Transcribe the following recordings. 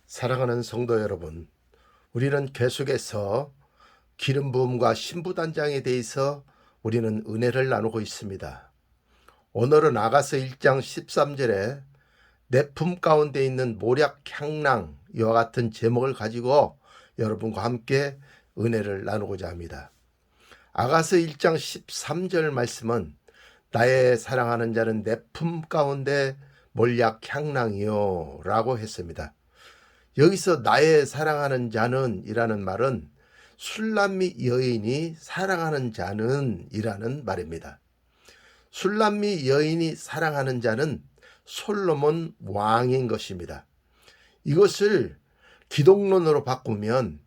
사랑하는 성도 여러분, 우리는 계속해서 기름 부음과 신부단장에 대해서 우리는 은혜를 나누고 있습니다. 오늘은 아가서 1장 13절에 내 품 가운데 있는 모략 향랑 이와 같은 제목을 가지고 여러분과 함께 은혜를 나누고자 합니다. 아가서 1장 13절 말씀은 나의 사랑하는 자는 내 품 가운데 몰약 향랑이요 라고 했습니다. 여기서 나의 사랑하는 자는 이라는 말은 술람미 여인이 사랑하는 자는 이라는 말입니다. 술람미 여인이 사랑하는 자는 솔로몬 왕인 것입니다. 이것을 기독론으로 바꾸면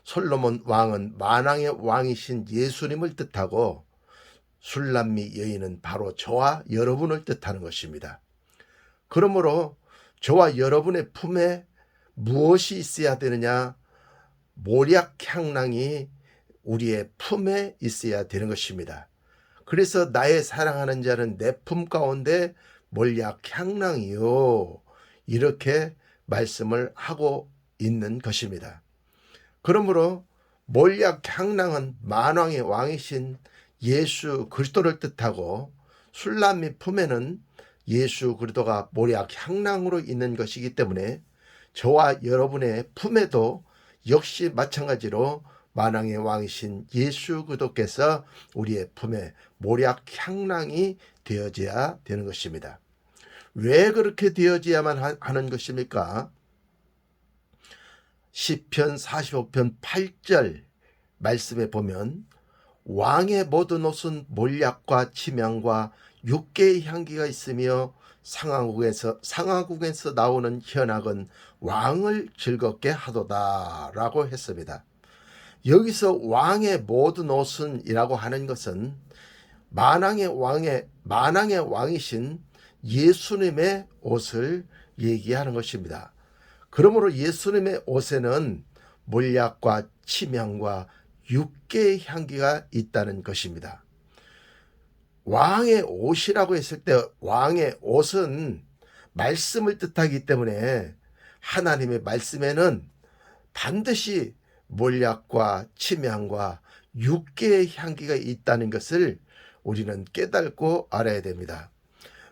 솔로몬 왕은 만왕의 왕이신 예수님을 뜻하고 술람미 여인은 바로 저와 여러분을 뜻하는 것입니다. 그러므로 저와 여러분의 품에 무엇이 있어야 되느냐? 모략 향랑이 우리의 품에 있어야 되는 것입니다. 그래서 나의 사랑하는 자는 내 품 가운데 몰약 향랑이요 이렇게 말씀을 하고 있는 것입니다. 그러므로 몰약 향랑은 만왕의 왕이신 예수 그리스도를 뜻하고 술람미 품에는 예수 그리스도가 몰약 향랑으로 있는 것이기 때문에 저와 여러분의 품에도 역시 마찬가지로 만왕의 왕이신 예수 그리스도께서 우리의 품에 모략 향랑이 되어져야 되는 것입니다. 왜 그렇게 되어져야만 하는 것입니까? 시편 45편 8절 말씀에 보면 왕의 모든 옷은 몰약과 침향과 육개의 향기가 있으며 상하국에서 나오는 현악은 왕을 즐겁게 하도다 라고 했습니다. 여기서 왕의 모든 옷은 이라고 하는 것은 만왕의 왕이신 예수님의 옷을 얘기하는 것입니다. 그러므로 예수님의 옷에는 몰약과 침향과 육개의 향기가 있다는 것입니다. 왕의 옷이라고 했을 때 왕의 옷은 말씀을 뜻하기 때문에 하나님의 말씀에는 반드시 몰약과 침향과 육개의 향기가 있다는 것을 우리는 깨닫고 알아야 됩니다.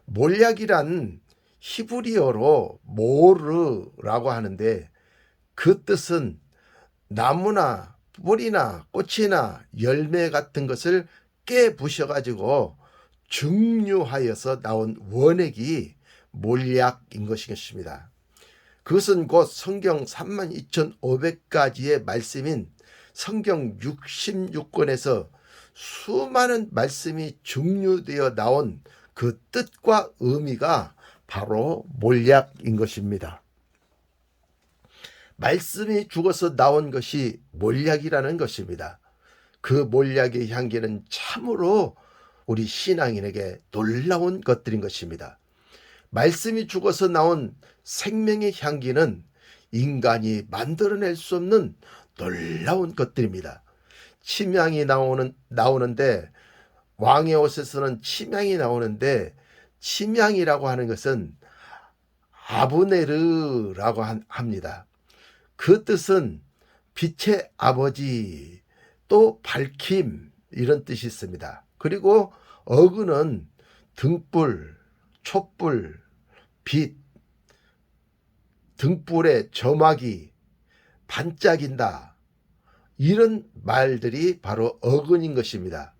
몰약이란 히브리어로 모르라고 하는데 그 뜻은 나무나 뿌리나 꽃이나 열매 같은 것을 깨부셔가지고 증류하여서 나온 원액이 몰약인 것이겠습니다. 그것은 곧 성경 32,500가지의 말씀인 성경 66권에서 수많은 말씀이 증류되어 나온 그 뜻과 의미가 바로 몰약인 것입니다. 말씀이 죽어서 나온 것이 몰약이라는 것입니다. 그 몰약의 향기는 참으로 우리 신앙인에게 놀라운 것들인 것입니다. 말씀이 죽어서 나온 생명의 향기는 인간이 만들어낼 수 없는 놀라운 것들입니다. 침향이 나오는데 왕의 옷에서는 침향이 나오는데 침향이라고 하는 것은 아브네르라고 합니다. 그 뜻은 빛의 아버지 또 밝힘 이런 뜻이 있습니다. 그리고 어그는 등불, 촛불, 빛, 등불의 점막이 반짝인다. 이런 말들이 바로 어근인 것입니다.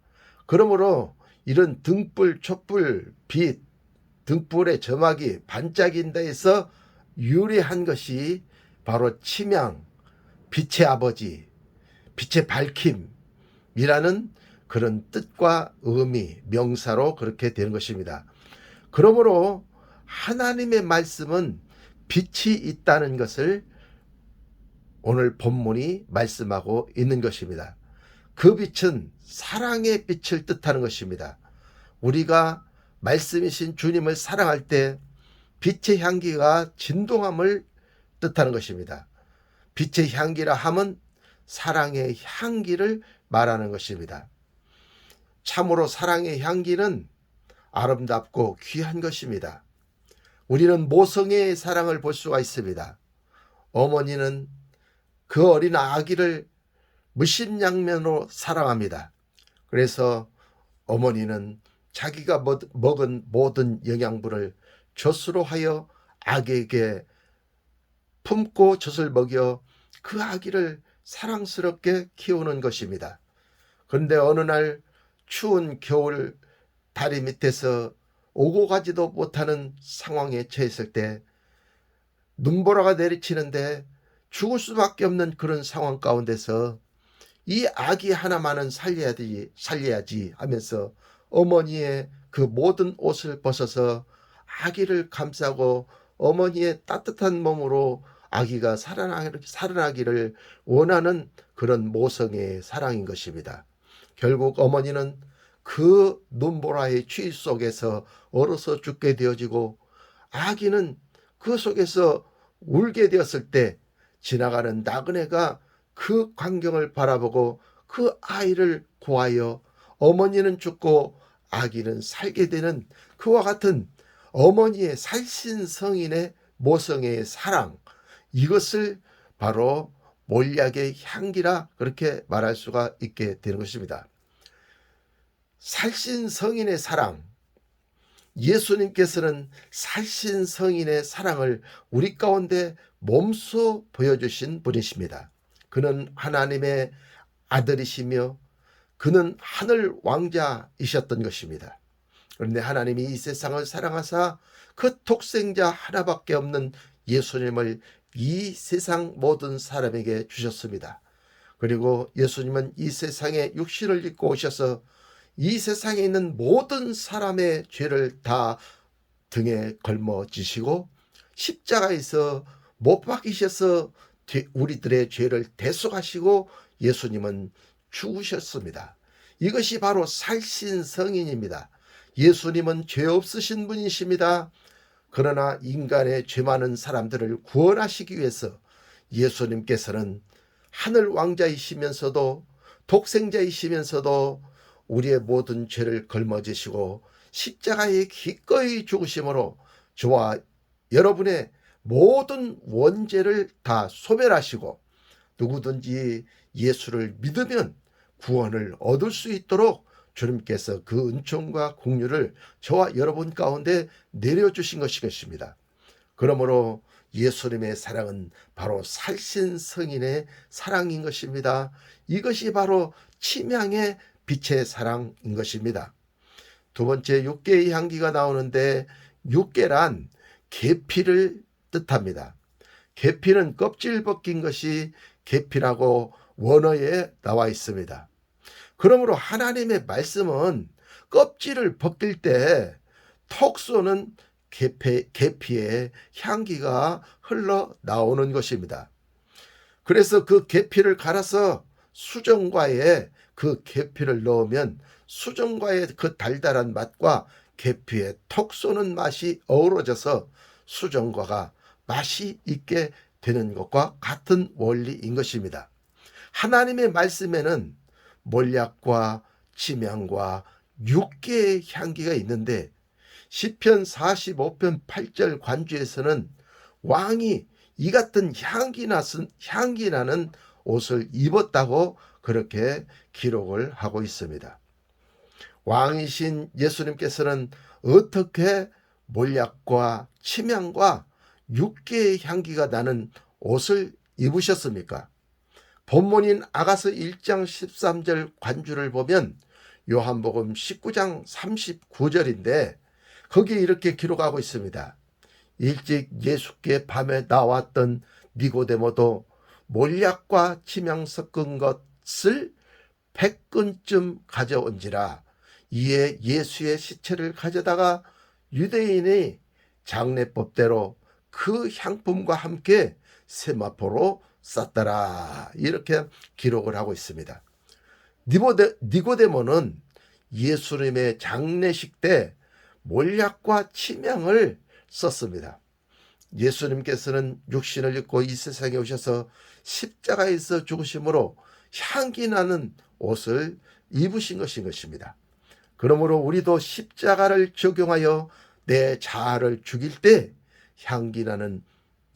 그러므로 이런 등불, 촛불, 빛, 등불의 점막이 반짝인다 해서 유래한 것이 바로 침향, 빛의 아버지, 빛의 밝힘이라는 그런 뜻과 의미, 명사로 그렇게 되는 것입니다. 그러므로 하나님의 말씀은 빛이 있다는 것을 오늘 본문이 말씀하고 있는 것입니다. 그 빛은 사랑의 빛을 뜻하는 것입니다. 우리가 말씀이신 주님을 사랑할 때 빛의 향기가 진동함을 뜻하는 것입니다. 빛의 향기라 함은 사랑의 향기를 말하는 것입니다. 참으로 사랑의 향기는 아름답고 귀한 것입니다. 우리는 모성애의 사랑을 볼 수가 있습니다. 어머니는 그 어린 아기를 무심양면으로 사랑합니다. 그래서 어머니는 자기가 먹은 모든 영양분을 젖으로 하여 아기에게 품고 젖을 먹여 그 아기를 사랑스럽게 키우는 것입니다. 그런데 어느 날 추운 겨울 다리 밑에서 오고 가지도 못하는 상황에 처했을 때 눈보라가 내리치는데 죽을 수밖에 없는 그런 상황 가운데서 이 아기 하나만은 살려야지 하면서 어머니의 그 모든 옷을 벗어서 아기를 감싸고 어머니의 따뜻한 몸으로 아기가 살아나기를 원하는 그런 모성애의 사랑인 것입니다. 결국 어머니는 그 눈보라의 추위 속에서 얼어서 죽게 되어지고 아기는 그 속에서 울게 되었을 때 지나가는 나그네가 그 광경을 바라보고 그 아이를 구하여 어머니는 죽고 아기는 살게 되는 그와 같은 어머니의 살신성인의 모성애의 사랑, 이것을 바로 몰약의 향기라 그렇게 말할 수가 있게 되는 것입니다. 살신성인의 사랑, 예수님께서는 살신성인의 사랑을 우리 가운데 몸소 보여주신 분이십니다. 그는 하나님의 아들이시며 그는 하늘 왕자이셨던 것입니다. 그런데 하나님이 이 세상을 사랑하사 그 독생자 하나밖에 없는 예수님을 이 세상 모든 사람에게 주셨습니다. 그리고 예수님은 이 세상에 육신을 입고 오셔서 이 세상에 있는 모든 사람의 죄를 다 등에 걸머지시고 십자가에서 못 박히셔서 우리들의 죄를 대속하시고 예수님은 죽으셨습니다. 이것이 바로 살신성인입니다. 예수님은 죄 없으신 분이십니다. 그러나 인간의 죄 많은 사람들을 구원하시기 위해서 예수님께서는 하늘 왕자이시면서도 독생자이시면서도 우리의 모든 죄를 걸머지시고 십자가에 기꺼이 죽으심으로 저와 여러분의 모든 원죄를 다 소멸하시고 누구든지 예수를 믿으면 구원을 얻을 수 있도록 주님께서 그 은총과 긍휼을 저와 여러분 가운데 내려주신 것이겠습니다. 그러므로 예수님의 사랑은 바로 살신성인의 사랑인 것입니다. 이것이 바로 침향의 빛의 사랑인 것입니다. 두 번째, 육계의 향기가 나오는데 육계란 계피를 뜻합니다. 계피는 껍질 벗긴 것이 계피라고 원어에 나와 있습니다. 그러므로 하나님의 말씀은 껍질을 벗길 때 톡 쏘는 계피의 향기가 흘러나오는 것입니다. 그래서 그 계피를 갈아서 수정과에 그 계피를 넣으면 수정과의 그 달달한 맛과 계피의 톡 쏘는 맛이 어우러져서 수정과가 맛이 있게 되는 것과 같은 원리인 것입니다. 하나님의 말씀에는 몰약과 침향과 육계의 향기가 있는데 시편 45편 8절 관주에서는 왕이 이 같은 향기 나는 옷을 입었다고 그렇게 기록을 하고 있습니다. 왕이신 예수님께서는 어떻게 몰약과 침향과 육계의 향기가 나는 옷을 입으셨습니까? 본문인 아가서 1장 13절 관주를 보면 요한복음 19장 39절인데 거기에 이렇게 기록하고 있습니다. 일찍 예수께 밤에 나왔던 니고데모도 몰약과 침향 섞은 것을 100근쯤 가져온지라. 이에 예수의 시체를 가져다가 유대인의 장례법대로 그 향품과 함께 세마포로 쌌더라. 이렇게 기록을 하고 있습니다. 니고데모는 예수님의 장례식 때 몰약과 침향을 썼습니다. 예수님께서는 육신을 입고 이 세상에 오셔서 십자가에서 죽으심으로 향기 나는 옷을 입으신 것인 것입니다. 그러므로 우리도 십자가를 적용하여 내 자아를 죽일 때 향기 나는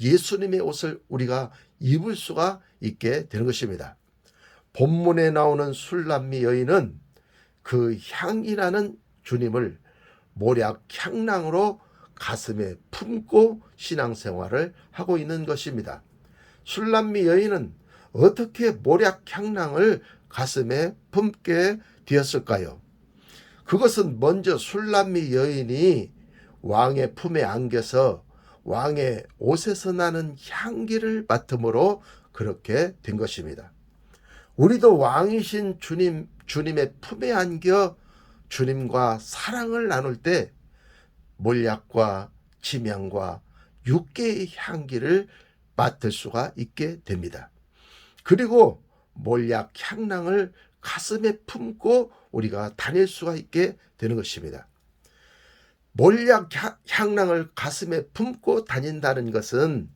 예수님의 옷을 우리가 입을 수가 있게 되는 것입니다. 본문에 나오는 술람미 여인은 그 향이라는 주님을 모략 향랑으로 가슴에 품고 신앙생활을 하고 있는 것입니다. 술람미 여인은 어떻게 모략 향랑을 가슴에 품게 되었을까요? 그것은 먼저 술람미 여인이 왕의 품에 안겨서 왕의 옷에서 나는 향기를 맡음으로 그렇게 된 것입니다. 우리도 왕이신 주님의 품에 안겨 주님과 사랑을 나눌 때 몰약과 침향과 육개의 향기를 맡을 수가 있게 됩니다. 그리고 몰약 향랑을 가슴에 품고 우리가 다닐 수가 있게 되는 것입니다. 몰약 향랑을 가슴에 품고 다닌다는 것은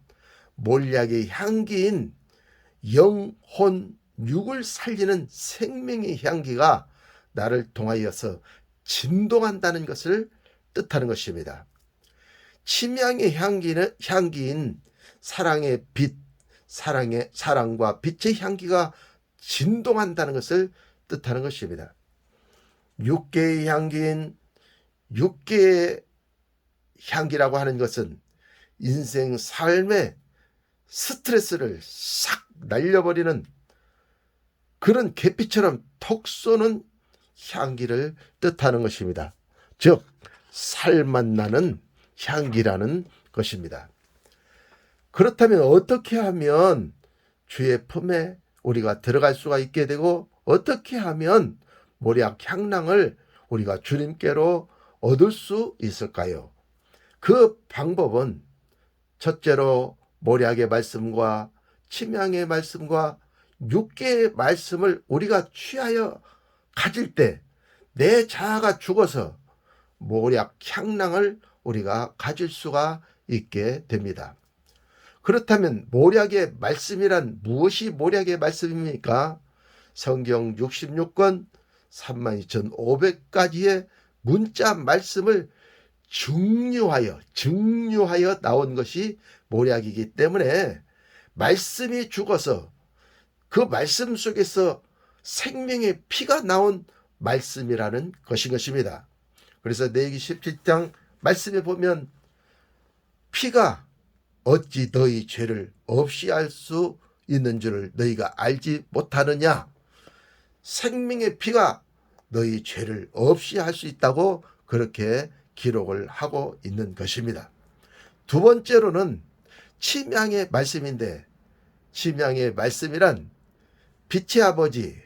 몰약의 향기인 영혼, 육을 살리는 생명의 향기가 나를 통하여서 진동한다는 것을 뜻하는 것입니다. 침향의 향기인 사랑의 빛, 사랑과 빛의 향기가 진동한다는 것을 뜻하는 것입니다. 육계의 향기인 육계의 향기라고 하는 것은 인생 삶의 스트레스를 싹 날려버리는 그런 계피처럼 톡 쏘는 향기를 뜻하는 것입니다. 즉 살맛 나는 향기라는 것입니다. 그렇다면 어떻게 하면 주의 품에 우리가 들어갈 수가 있게 되고 어떻게 하면 모략 향랑을 우리가 주님께로 얻을 수 있을까요? 그 방법은 첫째로 모략의 말씀과 침향의 말씀과 육계의 말씀을 우리가 취하여 가질 때 내 자아가 죽어서 모략 향랑을 우리가 가질 수가 있게 됩니다. 그렇다면 모략의 말씀이란 무엇이 모략의 말씀입니까? 성경 66권 32,500가지의 문자 말씀을 증류하여 나온 것이 모략이기 때문에 말씀이 죽어서 그 말씀 속에서 생명의 피가 나온 말씀이라는 것인 것입니다. 그래서 레위기 17장 말씀에 보면 피가 어찌 너희 죄를 없이 할 수 있는 줄을 너희가 알지 못하느냐. 생명의 피가 너희 죄를 없이 할 수 있다고 그렇게 기록을 하고 있는 것입니다. 두 번째로는 침향의 말씀인데 침향의 말씀이란 빛의 아버지,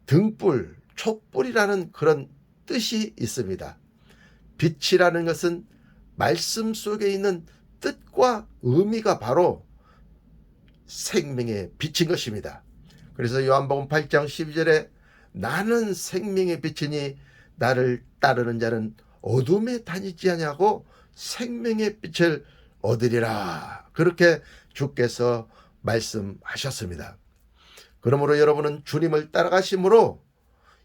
등불, 촛불이라는 그런 뜻이 있습니다. 빛이라는 것은 말씀 속에 있는 뜻과 의미가 바로 생명의 빛인 것입니다. 그래서 요한복음 8장 12절에 나는 생명의 빛이니 나를 따르는 자는 어둠에 다니지 아니하고 생명의 빛을 얻으리라. 그렇게 주께서 말씀하셨습니다. 그러므로 여러분은 주님을 따라가심으로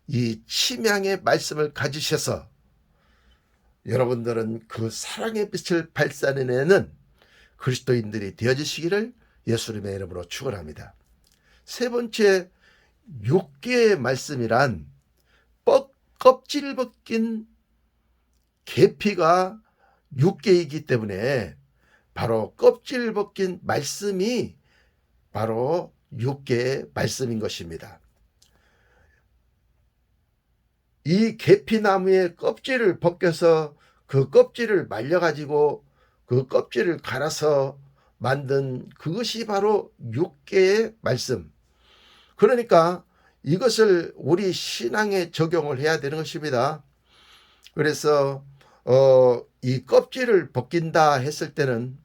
이 침향의 말씀을 가지셔서 여러분들은 그 사랑의 빛을 발산해내는 그리스도인들이 되어지시기를 예수님의 이름으로 축원합니다. 세 번째, 육계의 말씀이란 껍질 벗긴 계피가 육계이기 때문에 바로 껍질 벗긴 말씀이 바로 육계의 말씀인 것입니다. 이 계피나무의 껍질을 벗겨서 그 껍질을 말려가지고 그 껍질을 갈아서 만든 그것이 바로 육계의 말씀. 그러니까 이것을 우리 신앙에 적용을 해야 되는 것입니다. 그래서 이 껍질을 벗긴다 했을 때는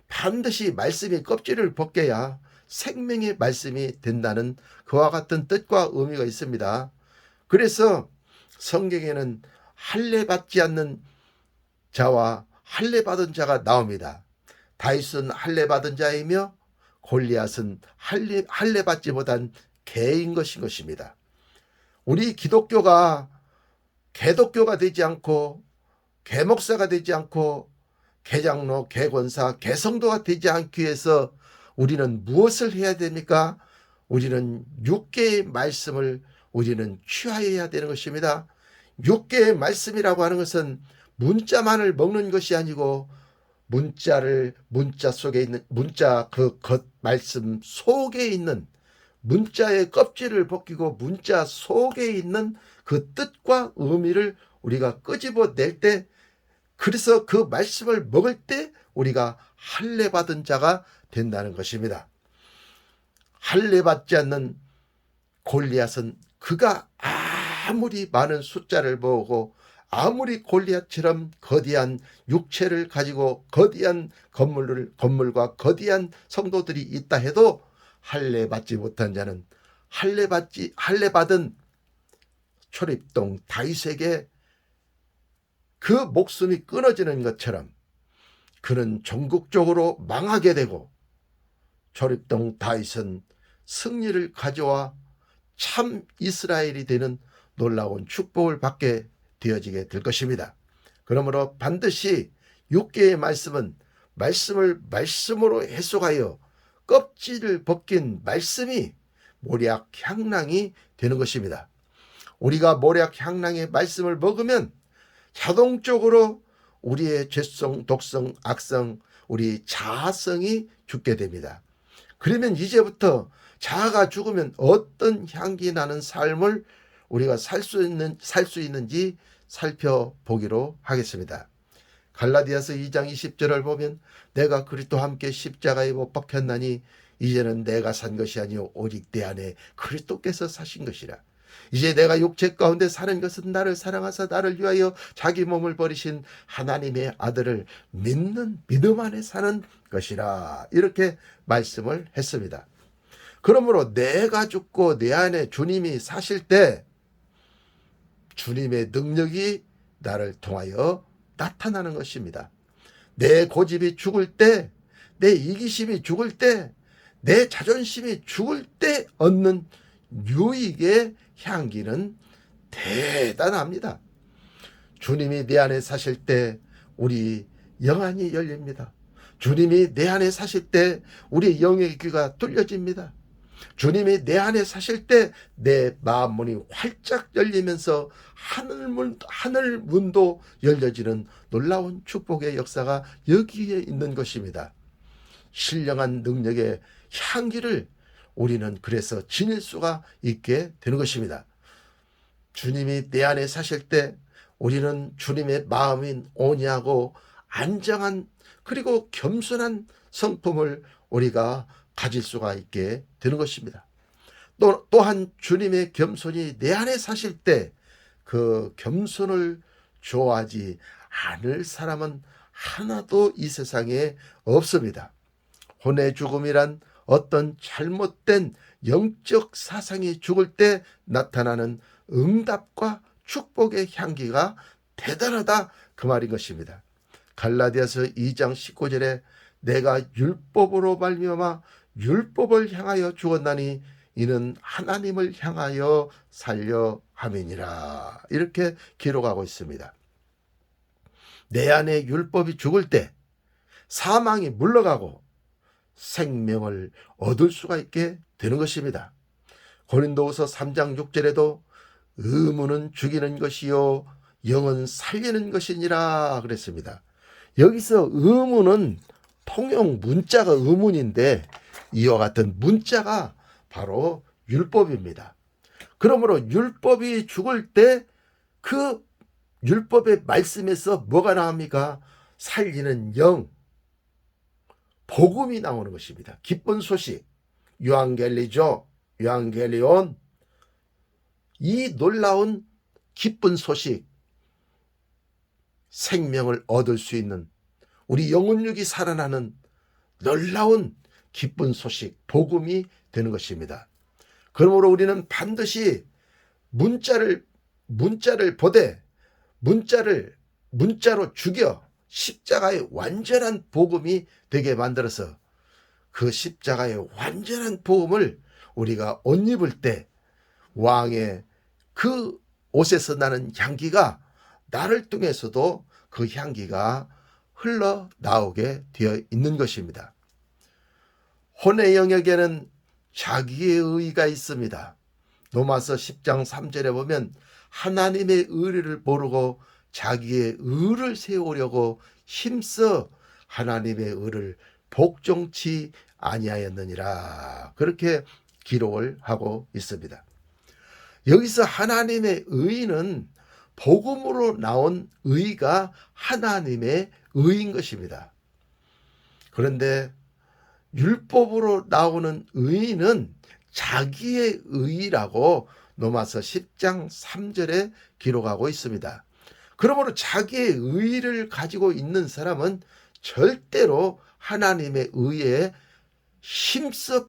반드시 말씀이 껍질을 벗겨야 생명의 말씀이 된다는 그와 같은 뜻과 의미가 있습니다. 그래서 성경에는 할례받지 않는 자와 할례받은 자가 나옵니다. 다윗은 할례받은 자이며 골리앗은 할례받지 못한 개인 것인 것입니다. 우리 기독교가 개독교가 되지 않고 개목사가 되지 않고 개장로, 개권사, 개성도가 되지 않기 위해서 우리는 무엇을 해야 됩니까? 우리는 6개의 말씀을 우리는 취하여야 되는 것입니다. 6개의 말씀이라고 하는 것은 문자만을 먹는 것이 아니고 문자 속에 있는 문자 말씀 속에 있는 문자의 껍질을 벗기고 문자 속에 있는 그 뜻과 의미를 우리가 끄집어낼 때, 그래서 그 말씀을 먹을 때 우리가 할례 받은 자가 된다는 것입니다. 할례 받지 않는 골리앗은 그가 아무리 많은 숫자를 모으고 아무리 골리앗처럼 거대한 육체를 가지고 거대한 건물과 거대한 성도들이 있다 해도 할례 받지 못한 자는 할례 받은 초립동 다윗에게 그 목숨이 끊어지는 것처럼 그는 전국적으로 망하게 되고, 초립동 다윗은 승리를 가져와 참 이스라엘이 되는 놀라운 축복을 받게 되어지게 될 것입니다. 그러므로 반드시 6개의 말씀은 말씀을 말씀으로 해석하여 껍질을 벗긴 말씀이 모략 향랑이 되는 것입니다. 우리가 모략 향랑의 말씀을 먹으면 자동적으로 우리의 죄성, 독성, 악성, 우리 자아성이 죽게 됩니다. 그러면 이제부터 자아가 죽으면 어떤 향기 나는 삶을 우리가 살 수 있는지 살펴보기로 하겠습니다. 갈라디아서 2장 20절을 보면 내가 그리스도와 함께 십자가에 못 박혔나니 이제는 내가 산 것이 아니요 오직 내 안에 그리스도께서 사신 것이라. 이제 내가 육체 가운데 사는 것은 나를 사랑하사 나를 위하여 자기 몸을 버리신 하나님의 아들을 믿는 믿음 안에 사는 것이라. 이렇게 말씀을 했습니다. 그러므로 내가 죽고 내 안에 주님이 사실 때 주님의 능력이 나를 통하여 나타나는 것입니다. 내 고집이 죽을 때, 내 이기심이 죽을 때, 내 자존심이 죽을 때 얻는 유익의 향기는 대단합니다. 주님이 내 안에 사실 때 우리 영안이 열립니다. 주님이 내 안에 사실 때 우리 영의 귀가 뚫려집니다. 주님이 내 안에 사실 때 내 마음 문이 활짝 열리면서 하늘 문도 열려지는 놀라운 축복의 역사가 여기에 있는 것입니다. 신령한 능력의 향기를 우리는 그래서 지닐 수가 있게 되는 것입니다. 주님이 내 안에 사실 때 우리는 주님의 마음인 온유하고 안정한 그리고 겸손한 성품을 우리가 가질 수가 있게 되는 것입니다. 또한 주님의 겸손이 내 안에 사실 때 그 겸손을 좋아하지 않을 사람은 하나도 이 세상에 없습니다. 혼의 죽음이란 어떤 잘못된 영적 사상이 죽을 때 나타나는 응답과 축복의 향기가 대단하다, 그 말인 것입니다. 갈라디아서 2장 19절에 내가 율법으로 말미암아 율법을 향하여 죽었나니 이는 하나님을 향하여 살려 함이니라. 이렇게 기록하고 있습니다. 내 안에 율법이 죽을 때 사망이 물러가고 생명을 얻을 수가 있게 되는 것입니다. 고린도후서 3장 6절에도 의무는 죽이는 것이요 영은 살리는 것이니라 그랬습니다. 여기서 의무는 통용 문자가 의문인데 이와 같은 문자가 바로 율법입니다. 그러므로 율법이 죽을 때 그 율법의 말씀에서 뭐가 나옵니까? 살리는 영, 복음이 나오는 것입니다. 기쁜 소식, 유앙겔리죠, 유앙겔리온. 이 놀라운 기쁜 소식, 생명을 얻을 수 있는 우리 영혼육이 살아나는 놀라운 기쁜 소식, 복음이 되는 것입니다. 그러므로 우리는 반드시 문자를 보되 문자로 죽여 십자가의 완전한 복음이 되게 만들어서 그 십자가의 완전한 복음을 우리가 옷 입을 때 왕의 그 옷에서 나는 향기가 나를 통해서도 그 향기가 흘러나오게 되어 있는 것입니다. 혼의 영역에는 자기의 의의가 있습니다. 로마서 10장 3절에 보면 하나님의 의를 모르고 자기의 의를 세우려고 힘써 하나님의 의를 복종치 아니하였느니라. 그렇게 기록을 하고 있습니다. 여기서 하나님의 의는 복음으로 나온 의가 하나님의 의인 것입니다. 그런데 율법으로 나오는 의는 자기의 의라고 로마서 10장 3절에 기록하고 있습니다. 그러므로 자기의 의를 가지고 있는 사람은 절대로 하나님의 의에 힘써